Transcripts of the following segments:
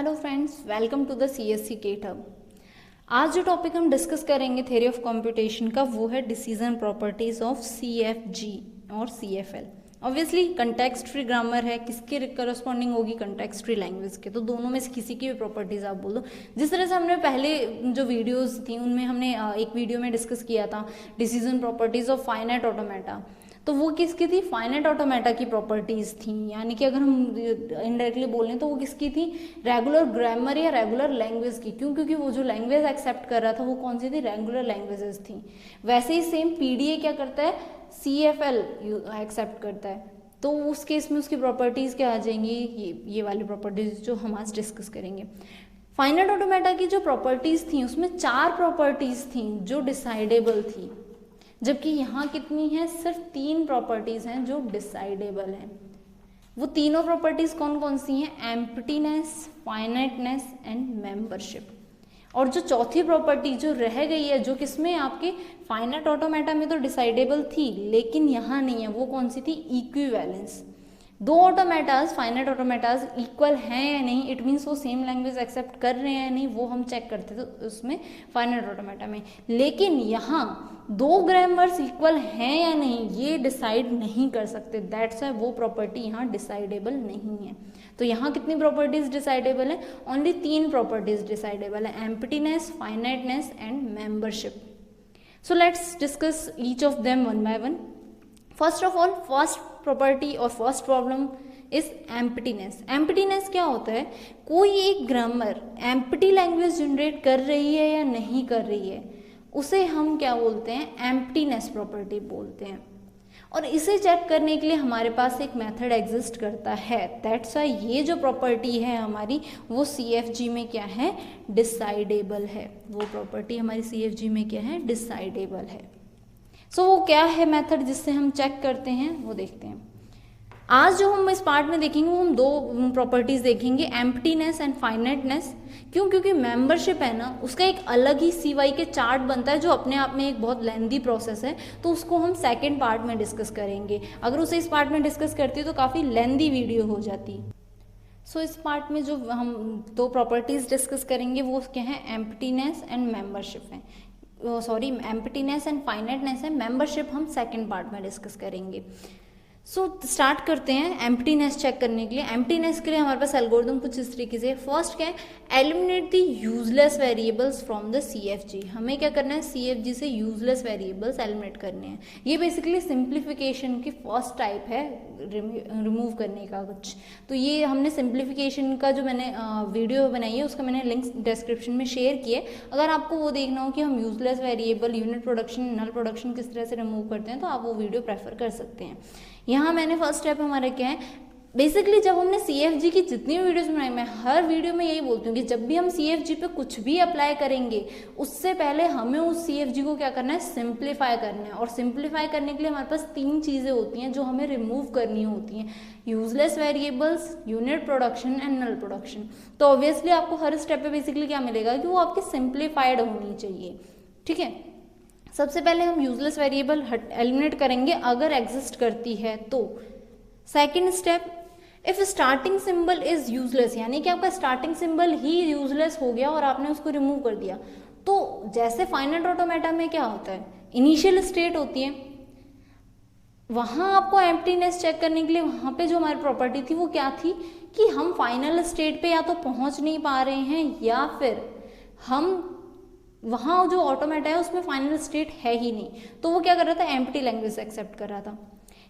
Hello friends, welcome to the CSC केट hub. आज जो टॉपिक हम डिस्कस करेंगे थ्योरी ऑफ कंप्यूटेशन का वो है डिसीजन प्रॉपर्टीज ऑफ CFG और CFL। Obviously context free grammar है, किसके करस्पॉन्डिंग होगी? कंटेक्स्ट फ्री लैंग्वेज के। तो दोनों में से किसी की भी प्रॉपर्टीज आप बोल दो। जिस तरह से हमने पहले जो वीडियोस थी उनमें हमने एक वीडियो में डिस्कस किया था decision properties of finite automata, तो वो किसकी थी? फाइनाइट ऑटोमेटा की प्रॉपर्टीज थी। यानी कि अगर हम इनडायरेक्टली बोलें तो वो किसकी थी? रेगुलर ग्रामर या रेगुलर लैंग्वेज की। क्यों? क्योंकि वो जो लैंग्वेज एक्सेप्ट कर रहा था वो कौन सी थी? रेगुलर लैंग्वेजेस थी। वैसे ही सेम PDA क्या करता है? CFL एक्सेप्ट करता है। तो उस केस में उसकी प्रॉपर्टीज क्या आ जाएंगी? ये वाली प्रॉपर्टीज जो हम आज डिस्कस करेंगे। फाइनाइट ऑटोमेटा की जो प्रॉपर्टीज थी उसमें 4 प्रॉपर्टीज थी जो डिसाइडेबल थी, जबकि यहाँ कितनी है? सिर्फ 3 प्रॉपर्टीज हैं जो डिसाइडेबल हैं। वो तीनों प्रॉपर्टीज कौन कौन सी हैं? Emptiness, finiteness and membership. और जो चौथी प्रॉपर्टी जो रह गई है, जो किसमें? आपके फाइनाइट ऑटोमेटा में तो डिसाइडेबल थी लेकिन यहाँ नहीं है, वो कौन सी थी? इक्विवेलेंस। दो ऑटोमेटाज, फाइनाइट ऑटोमेटाज इक्वल हैं या नहीं, इट मीन्स वो सेम लैंग्वेज एक्सेप्ट कर रहे हैं या नहीं, वो हम चेक करते थे उसमें फाइनाइट ऑटोमेटा में। लेकिन यहाँ 2 ग्रामर्स इक्वल हैं या नहीं ये डिसाइड नहीं कर सकते। दैट्स व्हाई वो प्रॉपर्टी यहाँ डिसाइडेबल नहीं है। तो यहाँ कितनी प्रॉपर्टीज डिसाइडेबल है? ओनली 3 प्रॉपर्टीज डिसाइडेबल है, emptiness, finiteness and membership. So let's discuss each of them one by one. First of all, first property और first problem is emptiness. Emptiness क्या होता है? कोई एक ग्रामर एम्प्टी लैंग्वेज जनरेट कर रही है या नहीं कर रही है, उसे हम क्या बोलते हैं? एम्प्टीनेस प्रॉपर्टी बोलते हैं। और इसे चेक करने के लिए हमारे पास एक मेथड एग्जिस्ट करता है। दैट्स व्हाई ये जो प्रॉपर्टी है हमारी वो CFG में क्या है? डिसाइडेबल है। वो प्रॉपर्टी हमारी CFG में क्या है? डिसाइडेबल है। सो वो क्या है मेथड जिससे हम चेक करते हैं, वो देखते हैं। आज जो हम इस पार्ट में देखेंगे वो हम 2 प्रॉपर्टीज देखेंगे, एम्प्टीनेस एंड फाइनाइटनेस। क्यों? क्योंकि मेंबरशिप है ना, उसका एक अलग ही CY के चार्ट बनता है जो अपने आप में एक बहुत लेंथी प्रोसेस है, तो उसको हम सेकेंड पार्ट में डिस्कस करेंगे। अगर उसे इस पार्ट में डिस्कस करती है तो काफ़ी लेंथी वीडियो हो जाती। सो इस पार्ट में जो हम 2 प्रॉपर्टीज डिस्कस करेंगे वो क्या है? एम्प्टीनेस एंड मेंबरशिप है। सॉरी, एम्प्टीनेस एंड फाइनाइटनेस है। मेंबरशिप हम सेकंड पार्ट में डिस्कस करेंगे। सो स्टार्ट करते हैं एम्प्टीनेस चेक करने के लिए। एम्प्टीनेस के लिए हमारे पास एल्गोरिथम कुछ इस तरीके से। फर्स्ट क्या है? Eliminate the useless variables from the CFG। हमें क्या करना है? CFG से यूजलेस वेरिएबल्स एलिमिनेट करने हैं। ये बेसिकली सिंप्लीफिकेशन की फर्स्ट टाइप है, रिमूव करने का कुछ। तो ये हमने सिंप्लीफिकेशन का जो मैंने वीडियो बनाई है उसका मैंने लिंक डिस्क्रिप्शन में शेयर किए। अगर आपको वो देखना हो कि हम यूजलेस वेरिएबल, यूनिट प्रोडक्शन, नल प्रोडक्शन किस तरह से रिमूव करते हैं तो आप वो वीडियो प्रेफर कर सकते हैं। यहाँ मैंने फर्स्ट स्टेप हमारा क्या है? बेसिकली जब हमने CFG की जितनी वीडियोस बनाई, मैं हर वीडियो में यही बोलती हूँ कि जब भी हम CFG पे कुछ भी अप्लाई करेंगे उससे पहले हमें उस CFG को क्या करना है? सिंप्लीफाई करना है। और सिंप्लीफाई करने के लिए हमारे पास 3 चीज़ें होती हैं जो हमें रिमूव करनी होती हैं, useless variables, unit production and null production. तो ऑब्वियसली आपको हर स्टेप पे बेसिकली क्या मिलेगा कि वो आपकी सिंप्लीफाइड होनी चाहिए। ठीक है, सबसे पहले हम यूजलेस वेरिएबल एलिमिनेट करेंगे अगर एग्जिस्ट करती है तो। Second step, if starting symbol is useless, यानी कि आपका स्टार्टिंग सिंबल ही यूजलेस हो गया और आपने उसको रिमूव कर दिया, तो जैसे फाइनाइट ऑटोमेटा में क्या होता है? इनिशियल स्टेट होती है, वहां आपको एम्प्टीनेस चेक करने के लिए वहां पे जो हमारी प्रॉपर्टी थी वो क्या थी कि हम फाइनल स्टेट पे या तो पहुंच नहीं पा रहे हैं या फिर हम वहाँ जो ऑटोमेटा है उसमें फाइनल स्टेट है ही नहीं, तो वो क्या कर रहा था? एम्प्टी लैंग्वेज एक्सेप्ट कर रहा था।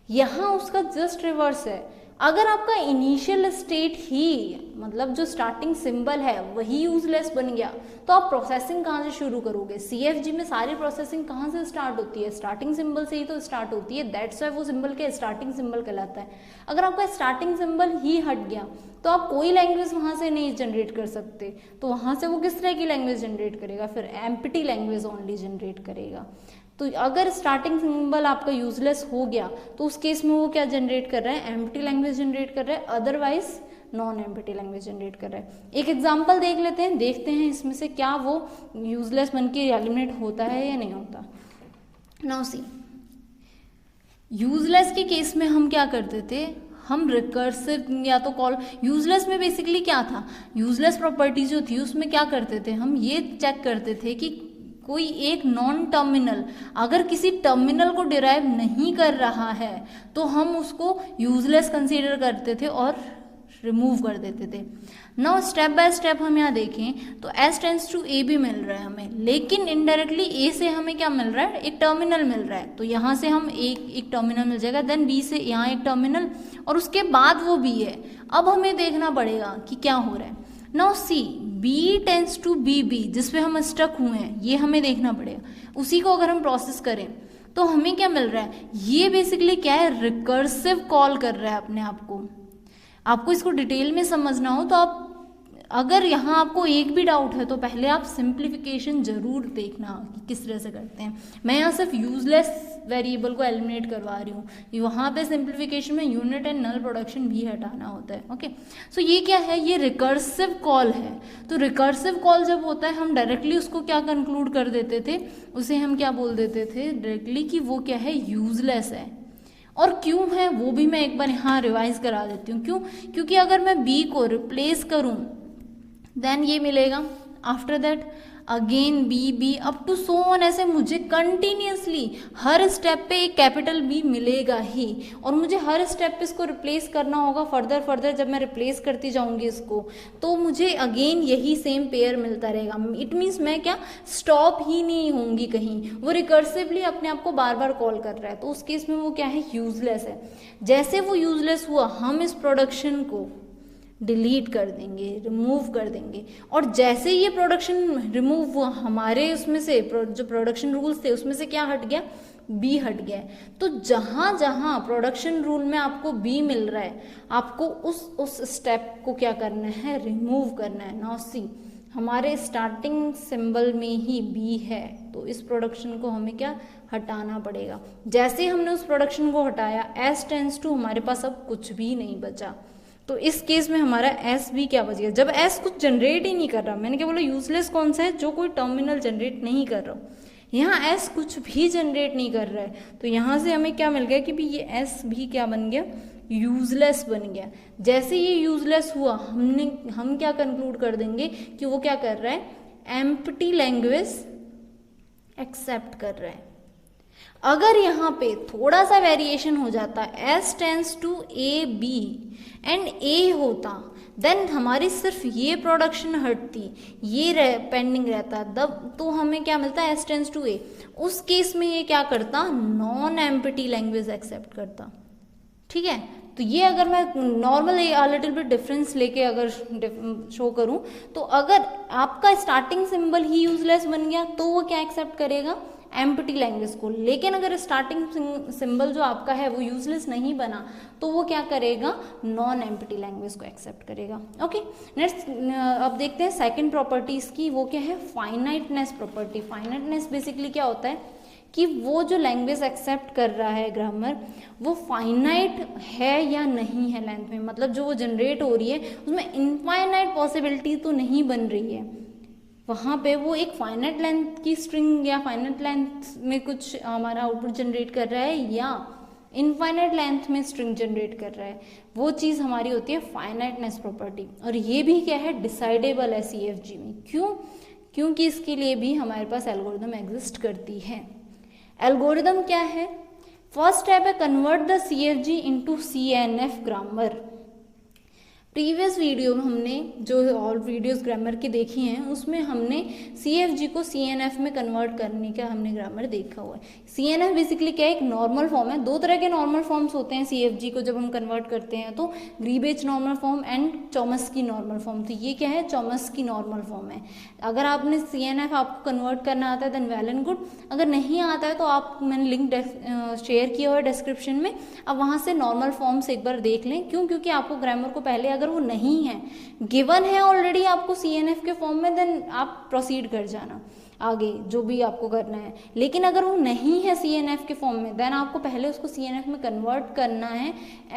यहाँ उसका जस्ट रिवर्स है। अगर आपका इनिशियल स्टेट ही, मतलब जो स्टार्टिंग सिंबल है वही यूजलेस बन गया, तो आप प्रोसेसिंग कहाँ से शुरू करोगे? CFG में सारी प्रोसेसिंग कहाँ से स्टार्ट होती है? स्टार्टिंग सिंबल से ही तो स्टार्ट होती है। दैट्स व्हाई वो सिंबल के स्टार्टिंग सिंबल कहलाता है। अगर आपका स्टार्टिंग सिंबल ही हट गया तो आप कोई लैंग्वेज वहाँ से नहीं जनरेट कर सकते। तो वहाँ से वो किस तरह की लैंग्वेज जनरेट करेगा? फिर एम्प्टी लैंग्वेज ओनली जनरेट करेगा। तो अगर स्टार्टिंग सिंबल आपका यूजलेस हो गया तो उस केस में वो क्या जनरेट कर रहा है? एम्प्टी लैंग्वेज जनरेट कर रहा है, otherwise non empty language generate कर रहा है। एक एग्जांपल देख लेते हैं, देखते हैं इसमें से क्या वो यूजलेस बन के एलिमिनेट होता है या नहीं होता। नाउ सी, यूजलेस के केस में हम क्या करते थे? हम रिकर्सिव या तो कॉल, यूजलेस में बेसिकली क्या था, यूजलेस प्रॉपर्टी जो थी उसमें क्या करते थे हम, ये चेक करते थे कि कोई एक नॉन टर्मिनल अगर किसी टर्मिनल को डिराइव नहीं कर रहा है तो हम उसको यूजलेस कंसीडर करते थे और रिमूव कर देते थे। नाउ स्टेप बाय स्टेप हम यहाँ देखें तो S टेंस टू A भी मिल रहा है हमें, लेकिन इनडायरेक्टली A से हमें क्या मिल रहा है, एक टर्मिनल मिल रहा है। तो यहाँ से हम एक टर्मिनल मिल जाएगा, देन B से यहाँ एक टर्मिनल और उसके बाद वो B है। अब हमें देखना पड़ेगा कि क्या हो रहा है। Now see B tends to B जिसपे हम स्टक हुए हैं, ये हमें देखना पड़ेगा। उसी को अगर हम प्रोसेस करें तो हमें क्या मिल रहा है, ये बेसिकली क्या है, रिकर्सिव कॉल कर रहा है अपने आप को। आपको इसको डिटेल में समझना हो तो आप, अगर यहाँ आपको एक भी डाउट है तो पहले आप सिंप्लीफिकेशन जरूर देखना कि किस तरह से करते हैं। मैं यहाँ सिर्फ यूजलेस वेरिएबल को एलिमिनेट करवा रही हूँ, वहाँ पे सिंप्लीफिकेशन में यूनिट एंड नल प्रोडक्शन भी हटाना होता है। ओके, सो ये क्या है, ये रिकर्सिव कॉल है। तो रिकर्सिव कॉल जब होता है हम डायरेक्टली उसको क्या कंक्लूड कर देते थे, उसे हम क्या बोल देते थे डायरेक्टली कि वो क्या है, यूजलेस है। और क्यों है वो भी मैं एक बार यहाँ रिवाइज करा देती हूँ। क्यों, क्योंकि अगर मैं B को रिप्लेस करूँ देन ये मिलेगा, after that again B up to so on, ऐसे मुझे कंटिन्यूसली हर स्टेप पे एक कैपिटल B मिलेगा ही, और मुझे हर स्टेप पे इसको रिप्लेस करना होगा। फर्दर जब मैं रिप्लेस करती जाऊंगी इसको तो मुझे अगेन यही सेम पेयर मिलता रहेगा। इट मीन्स मैं क्या, स्टॉप ही नहीं होंगी कहीं, वो रिकर्सिवली अपने आप को बार बार कॉल कर रहा है। तो उस केस में वो क्या है, यूजलेस है। जैसे वो यूजलेस हुआ हम इस प्रोडक्शन को डिलीट कर देंगे, रिमूव कर देंगे, और जैसे ये प्रोडक्शन रिमूव हुआ हमारे उसमें से जो प्रोडक्शन रूल्स थे उसमें से क्या हट गया, B हट गया। तो जहां जहां प्रोडक्शन रूल में आपको B मिल रहा है आपको उस स्टेप को क्या करना है, रिमूव करना है। नाउ सी हमारे स्टार्टिंग सिंबल में ही B है तो इस प्रोडक्शन को हमें क्या हटाना पड़ेगा। जैसे हमने उस प्रोडक्शन को हटाया S टेंस टू हमारे पास अब कुछ भी नहीं बचा। तो इस केस में हमारा S भी क्या बच गया, जब S कुछ जनरेट ही नहीं कर रहा। मैंने क्या बोला, यूजलेस कौन सा है, जो कोई टर्मिनल जनरेट नहीं कर रहा। यहाँ S कुछ भी जनरेट नहीं कर रहा है तो यहाँ से हमें क्या मिल गया कि भी ये S भी क्या बन गया, यूजलेस बन गया। जैसे ये यूजलेस हुआ हम क्या कंक्लूड कर देंगे कि वो क्या कर रहा है, एम्प्टी लैंग्वेज एक्सेप्ट कर रहा है। अगर यहाँ पे थोड़ा सा वेरिएशन हो जाता, S tends to A B and A होता, देन हमारी सिर्फ ये प्रोडक्शन हटती, ये पेंडिंग रहता, तब तो हमें क्या मिलता है, S टेंस टू A। उस केस में ये क्या करता, नॉन एम्प्टी लैंग्वेज एक्सेप्ट करता। ठीक है, तो ये अगर मैं नॉर्मल लिटिल बिट डिफरेंस लेके अगर शो करूं तो अगर आपका स्टार्टिंग सिंबल ही यूजलेस बन गया तो वो क्या एक्सेप्ट करेगा, एम्प्टी लैंग्वेज को। लेकिन अगर स्टार्टिंग सिंबल जो आपका है वो यूजलेस नहीं बना तो वो क्या करेगा, नॉन एम्प्टी लैंग्वेज को एक्सेप्ट करेगा। ओके, नेक्स्ट अब देखते हैं सेकंड प्रॉपर्टीज की, वो क्या है, फाइनाइटनेस प्रॉपर्टी। फाइनाइटनेस बेसिकली क्या होता है कि वो जो लैंग्वेज एक्सेप्ट कर रहा है ग्रामर वो फाइनाइट है या नहीं है लेंथ में, मतलब जो वो जनरेट हो रही है उसमें इनफाइनाइट पॉसिबिलिटी तो नहीं बन रही है। वहाँ पे वो एक फाइनाइट लेंथ की स्ट्रिंग या फाइनाइट लेंथ में कुछ हमारा आउटपुट जनरेट कर रहा है या इनफाइनाइट लेंथ में स्ट्रिंग जनरेट कर रहा है, वो चीज़ हमारी होती है फाइनाइटनेस प्रॉपर्टी। और ये भी क्या है, डिसाइडेबल है CFG में। क्यों, क्योंकि इसके लिए भी हमारे पास एल्गोरिदम एग्जिस्ट करती है। एल्गोरिदम क्या है, फर्स्ट स्टेप है convert the CFG into CNF grammar. Previous video में हमने जो और वीडियोस ग्रामर की देखी हैं उसमें हमने CFG को CNF में कन्वर्ट करने का हमने ग्रामर देखा हुआ है। CNF बेसिकली क्या है, एक नॉर्मल फॉर्म है। दो तरह के नॉर्मल फॉर्म्स होते हैं CFG को जब हम कन्वर्ट करते हैं, तो Greibach normal form and Chomsky normal form. तो ये क्या है, चॉमस्की नॉर्मल फॉर्म है। अगर आपने CNF आपको कन्वर्ट करना आता है देन वेल एंड गुड, अगर नहीं आता है तो आप, मैंने लिंक शेयर किया हुआ है डिस्क्रिप्शन में, आप वहाँ से नॉर्मल फॉर्म्स एक बार देख लें। क्यों, क्योंकि आपको ग्रामर को पहले अगर वो नहीं है, गिवन है ऑलरेडी आपको CNF के फॉर्म में, देन आप प्रोसीड कर जाना आगे जो भी आपको करना है। लेकिन अगर वो नहीं है CNF के फॉर्म में, देन आपको पहले उसको CNF में कन्वर्ट करना है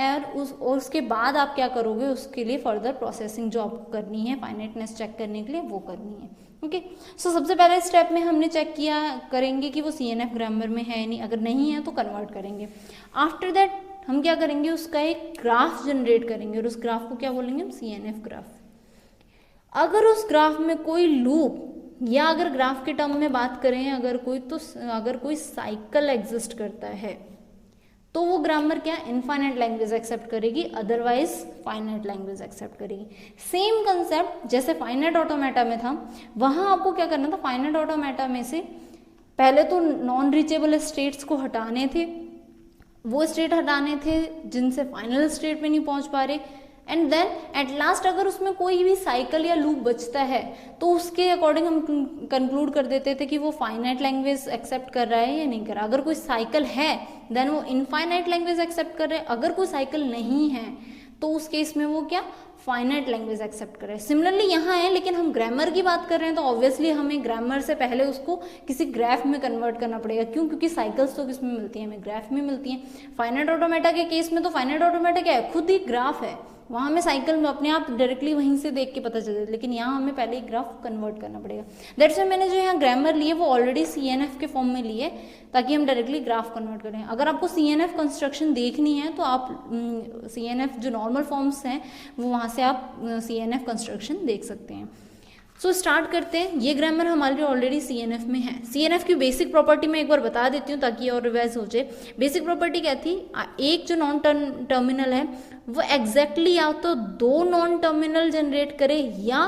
और उसके बाद आप क्या करोगे, उसके लिए फर्दर प्रोसेसिंग जो आपको करनी है फाइनाइटनेस चेक करने के लिए वो करनी है। ओके, सो सबसे पहले स्टेप में हमने चेक किया करेंगे कि वो CNF ग्रामर में है नहीं, अगर नहीं है तो कन्वर्ट करेंगे। आफ्टर दैट हम क्या करेंगे, उसका एक ग्राफ जनरेट करेंगे और उस ग्राफ को क्या बोलेंगे हम, CNF ग्राफ। अगर उस ग्राफ में कोई लूप या अगर ग्राफ के टर्म में बात करें अगर कोई साइकिल एग्जिस्ट करता है तो वो ग्रामर क्या, इनफाइनाइट लैंग्वेज एक्सेप्ट करेगी, अदरवाइज फाइनाइट लैंग्वेज एक्सेप्ट करेगी। सेम कंसेप्ट जैसे फाइनाइट ऑटोमेटा में था, वहां आपको क्या करना था, फाइनाइट ऑटोमेटा में से पहले तो नॉन रीचेबल स्टेट्स को हटाने थे, वो स्टेट हटाने थे जिनसे फाइनल स्टेट पे नहीं पहुंच पा रहे, एंड देन एट लास्ट अगर उसमें कोई भी साइकिल या लूप बचता है तो उसके अकॉर्डिंग हम कंक्लूड कर देते थे कि वो फाइनाइट लैंग्वेज एक्सेप्ट कर रहा है या नहीं कर रहा। अगर कोई साइकिल है देन वो इनफाइनाइट लैंग्वेज एक्सेप्ट कर रहे हैं, अगर कोई साइकिल नहीं है तो उस केस में वो क्या, फाइनाइट लैंग्वेज एक्सेप्ट कर रहे हैं। सिमिलरली यहाँ है, लेकिन हम ग्रामर की बात कर रहे हैं तो ऑब्वियसली हमें ग्रामर से पहले उसको किसी ग्राफ में कन्वर्ट करना पड़ेगा। क्यों? क्योंकि साइकिल्स तो किसमें मिलती हैं, हमें ग्राफ में मिलती हैं। फाइनाइट ऑटोमेटा के केस में तो फाइनाइट ऑटोमेटा क्या है, खुद ही ग्राफ है, वहाँ हमें साइकिल में अपने आप डायरेक्टली वहीं से देख के पता चल जाता है, लेकिन यहाँ हमें पहले एक ग्राफ कन्वर्ट करना पड़ेगा। दैट्स व्हाई मैंने जो यहाँ ग्रामर लिए वो ऑलरेडी CNF के फॉर्म में लिए ताकि हम डायरेक्टली ग्राफ कन्वर्ट करें। अगर आपको CNF कंस्ट्रक्शन देखनी है तो आप CNF जो नॉर्मल फॉर्म्स हैं वो वहाँ से आप CNF कंस्ट्रक्शन देख सकते हैं। सो स्टार्ट करते हैं। ये ग्रामर हमारे ऑलरेडी CNF में है। CNF की बेसिक प्रॉपर्टी मैं एक बार बता देती हूँ ताकि और रिवाइज हो जाए। बेसिक प्रॉपर्टी क्या थी, एक जो नॉन टर्मिनल है वो एग्जैक्टली या तो 2 नॉन टर्मिनल जनरेट करे या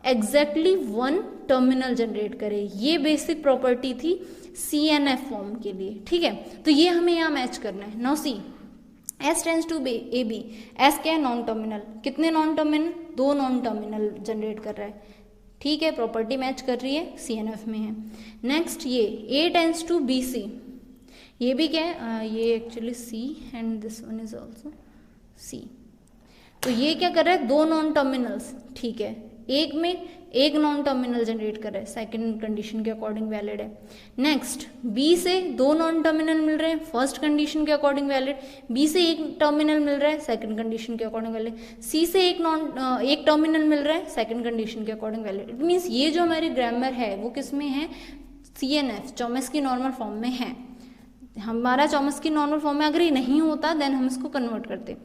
एग्जैक्टली 1 टर्मिनल जनरेट करे। ये बेसिक प्रॉपर्टी थी CNF फॉर्म के लिए, ठीक है। तो ये हमें यहाँ मैच करना है। Now see S tends to AB, S क्या है, नॉन टर्मिनल। कितने non terminal, 2 non terminal generate कर रहा है, ठीक है, प्रॉपर्टी मैच कर रही है, CNF में है। नेक्स्ट ये A टेंड्स टू BC, ये भी क्या है, ये actually C and this one is also C। तो ये क्या कर रहा है, 2 नॉन टर्मिनल्स, ठीक है, एक में एक नॉन टर्मिनल जनरेट कर रहा है, सेकंड कंडीशन के अकॉर्डिंग वैलिड है। नेक्स्ट B से 2 नॉन टर्मिनल मिल रहे हैं, फर्स्ट कंडीशन के अकॉर्डिंग वैलिड। B से एक टर्मिनल मिल रहा है, सेकंड कंडीशन के अकॉर्डिंग वैलिड। C से एक टर्मिनल मिल रहा है, सेकंड कंडीशन के अकॉर्डिंग वैलिड। इट मीन्स ये जो हमारी ग्रामर है वो किस में है, CNF चॉमस्की नॉर्मल फॉर्म में है। हमारा चॉमस्की नॉर्मल फॉर्म में अगर ये नहीं होता देन हम इसको कन्वर्ट करते।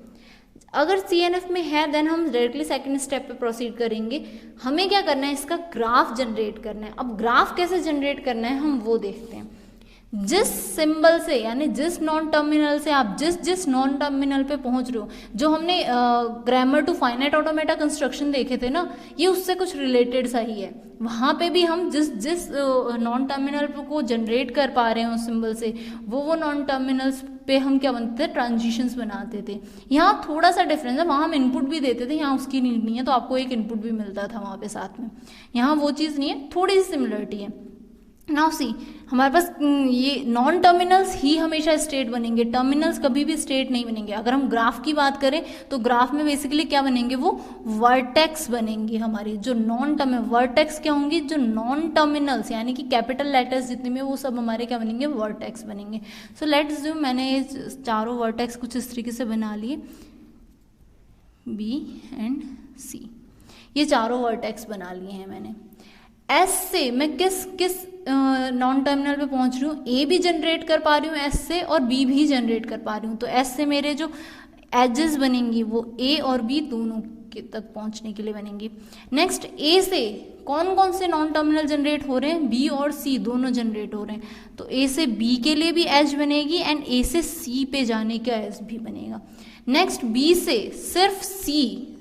अगर CNF में है देन हम डायरेक्टली सेकंड स्टेप पे प्रोसीड करेंगे। हमें क्या करना है, इसका ग्राफ जनरेट करना है। अब ग्राफ कैसे जनरेट करना है हम वो देखते हैं। जिस सिंबल से यानी जिस नॉन टर्मिनल से आप जिस नॉन टर्मिनल पे पहुंच रहे हो, जो हमने grammar to finite automata construction देखे थे ना, ये उससे कुछ रिलेटेड सा ही है। वहां पे भी हम जिस नॉन टर्मिनल को जनरेट कर पा रहे हैं उस सिंबल से, वो नॉन टर्मिनल्स पे हम क्या बनते थे, ट्रांजिशंस बनाते थे। यहाँ थोड़ा सा डिफरेंस है, वहाँ हम इनपुट भी देते थे, यहाँ उसकी नीड नहीं है, तो आपको एक इनपुट भी मिलता था वहाँ पे साथ में। यहाँ वो चीज़ नहीं है, थोड़ी सी सिमिलरिटी है। नाउ सी हमारे पास ये नॉन टर्मिनल्स ही हमेशा स्टेट बनेंगे, टर्मिनल्स कभी भी स्टेट नहीं बनेंगे। अगर हम ग्राफ की बात करें तो ग्राफ में बेसिकली क्या बनेंगे, वो वर्टेक्स बनेंगे हमारी। जो नॉन टर्मिनल वर्टेक्स क्या होंगी, जो नॉन टर्मिनल्स यानी कि कैपिटल लेटर्स जितने में वो सब हमारे क्या बनेंगे, वर्टेक्स बनेंगे। सो लेट्स डू, मैंने ये चारों वर्टेक्स कुछ इस तरीके से बना लिए, B एंड C, ये चारों वर्टेक्स बना लिए हैं मैंने। S से मैं किस नॉन टर्मिनल पे पहुंच रही हूँ, A भी जनरेट कर पा रही हूँ S से और B भी जनरेट कर पा रही हूँ। तो S से मेरे जो एजेस बनेंगी वो A और B दोनों के तक पहुंचने के लिए बनेंगी। नेक्स्ट A से कौन कौन से नॉन टर्मिनल जनरेट हो रहे हैं, B और C दोनों जनरेट हो रहे हैं। तो A से B के लिए भी एज बनेगी एंड A से C पे जाने का एज भी बनेगा। नेक्स्ट B से सिर्फ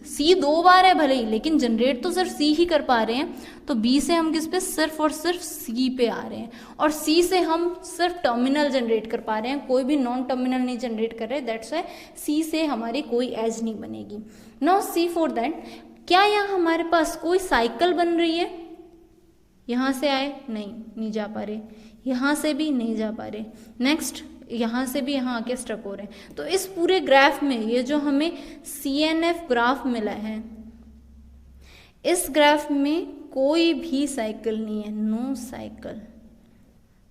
C 2 बार है भले ही, लेकिन जनरेट तो सिर्फ C ही कर पा रहे हैं। तो B से हम किस पे, सिर्फ और सिर्फ C पे आ रहे हैं। और C से हम सिर्फ टर्मिनल जनरेट कर पा रहे हैं, कोई भी नॉन टर्मिनल नहीं जनरेट कर रहे। दैट्स व्हाई C से हमारी कोई एज नहीं बनेगी। नाउ C फॉर दैट, क्या यहाँ हमारे पास कोई साइकिल बन रही है, यहाँ से आए नहीं जा पा रहे, यहाँ से भी नहीं जा पा रहे, नेक्स्ट यहाँ से भी यहाँ आके स्टक हो रहे हैं। तो इस पूरे ग्राफ में ये जो हमें CNF ग्राफ मिला है, इस ग्राफ में कोई भी साइकिल नहीं है, नो साइकिल।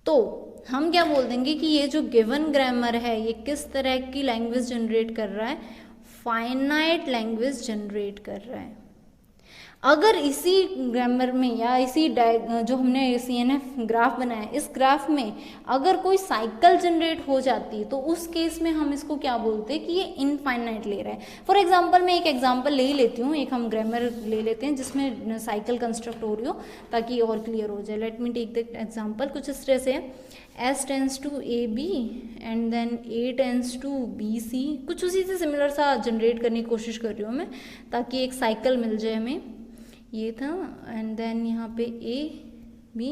तो हम क्या बोल देंगे कि ये जो गिवन ग्रामर है ये किस तरह की लैंग्वेज जनरेट कर रहा है, फाइनाइट लैंग्वेज जनरेट कर रहा है। अगर इसी ग्रामर में या इसी जो हमने CNF ग्राफ बनाया इस ग्राफ में अगर कोई साइकिल जनरेट हो जाती तो उस केस में हम इसको क्या बोलते हैं कि ये इनफाइनाइट ले रहा है। फॉर एग्जांपल मैं एक एग्जांपल ले ही लेती हूँ, एक हम ग्रामर ले लेते हैं जिसमें साइकिल कंस्ट्रक्ट हो रही हो ताकि और क्लियर हो जाए। Let me take the example, कुछ इस तरह से है S tends to AB and then A tends to BC, कुछ उसी से सिमिलर सा जनरेट करने की कोशिश कर रही हूँ मैं ताकि एक साइकिल मिल जाए हमें। ये था एंड देन यहाँ पे A B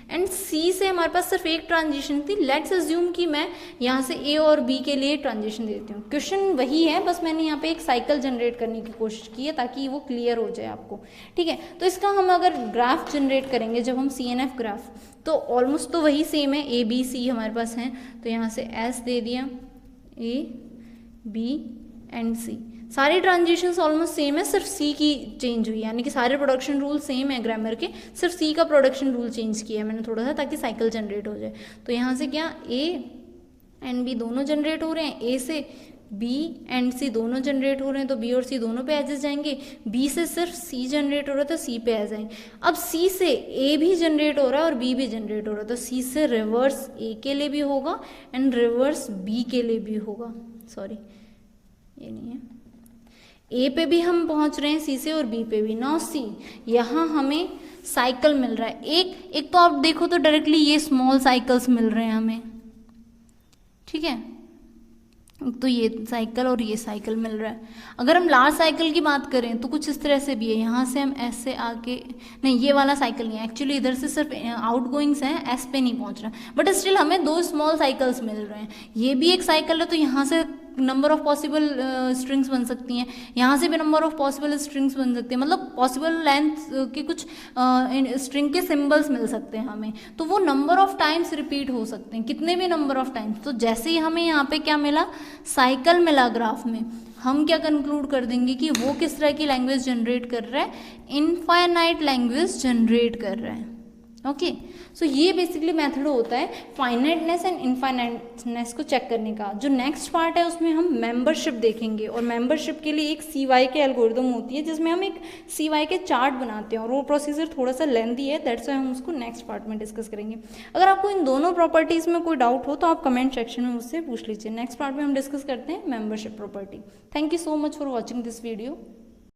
एंड C से हमारे पास सिर्फ एक ट्रांजिशन थी। लेट्स अज्यूम कि मैं यहाँ से A और B के लिए ट्रांजिशन देती हूँ। क्वेश्चन वही है, बस मैंने यहाँ पे एक साइकिल जनरेट करने की कोशिश की है ताकि वो क्लियर हो जाए आपको, ठीक है। तो इसका हम अगर ग्राफ जनरेट करेंगे जब हम CNF ग्राफ, तो ऑलमोस्ट तो वही सेम है, A B C हमारे पास हैं। तो यहाँ से S दे दिया, A B एंड C, सारी ट्रांजिशंस ऑलमोस्ट सेम है, सिर्फ C की चेंज हुई, यानी कि सारे प्रोडक्शन रूल सेम है ग्रामर के, सिर्फ C का प्रोडक्शन रूल चेंज किया है मैंने थोड़ा सा ताकि साइकिल जनरेट हो जाए। तो यहाँ से क्या A एंड B दोनों जनरेट हो रहे हैं, A से B एंड C दोनों जनरेट हो रहे हैं तो B और C दोनों पे एजेस जाएंगे, B से सिर्फ C जनरेट हो रहा है तो C पे आ जाएंगे। अब C से A भी जनरेट हो रहा है और B भी जनरेट हो रहा है तो C से रिवर्स A के लिए भी होगा एंड रिवर्स B के लिए भी होगा। सॉरी ये नहीं है, A पे भी हम पहुंच रहे हैं C से और B पे भी। नाउ C यहाँ हमें साइकिल मिल रहा है एक तो आप देखो तो डायरेक्टली ये स्मॉल साइकिल्स मिल रहे हैं हमें, ठीक है। तो ये साइकिल और ये साइकिल मिल रहा है। अगर हम लार्ज साइकिल की बात करें तो कुछ इस तरह से भी है, यहाँ से हम S से आके, नहीं ये वाला साइकिल नहीं है एक्चुअली, इधर से सिर्फ आउटगोइंग्स है, S पे नहीं पहुँच रहा, बट स्टिल हमें दो स्मॉल साइकिल्स मिल रहे हैं। ये भी एक साइकिल है तो यहाँ से नंबर ऑफ पॉसिबल स्ट्रिंग्स बन सकती हैं, यहाँ से भी नंबर ऑफ पॉसिबल स्ट्रिंग्स बन सकती हैं, मतलब पॉसिबल लेंथ के कुछ स्ट्रिंग के सिंबल्स मिल सकते हैं हमें। तो वो नंबर ऑफ टाइम्स रिपीट हो सकते हैं, कितने भी नंबर ऑफ टाइम्स। तो जैसे ही हमें यहाँ पे क्या मिला, साइकिल मिला ग्राफ में, हम क्या कंक्लूड कर देंगे कि वो किस तरह की लैंग्वेज जनरेट कर रहा है, इनफाइनाइट लैंग्वेज जनरेट कर रहा है। ओके, सो ये बेसिकली मेथड होता है फाइनाइटनेस एंड इनफाइनाइटनेस को चेक करने का। जो नेक्स्ट पार्ट है उसमें हम मेंबरशिप देखेंगे, और मेंबरशिप के लिए एक CY के एल्गोरिदम होती है जिसमें हम एक CY के चार्ट बनाते हैं, और वो प्रोसीजर थोड़ा सा लेंथी है, दैट्स वाई हम उसको नेक्स्ट पार्ट में डिस्कस करेंगे। अगर आपको इन दोनों प्रॉपर्टीज में कोई डाउट हो तो आप कमेंट सेक्शन में मुझसे पूछ लीजिए। नेक्स्ट पार्ट में हम डिस्कस करते हैं membership property. Thank you so much for watching this video.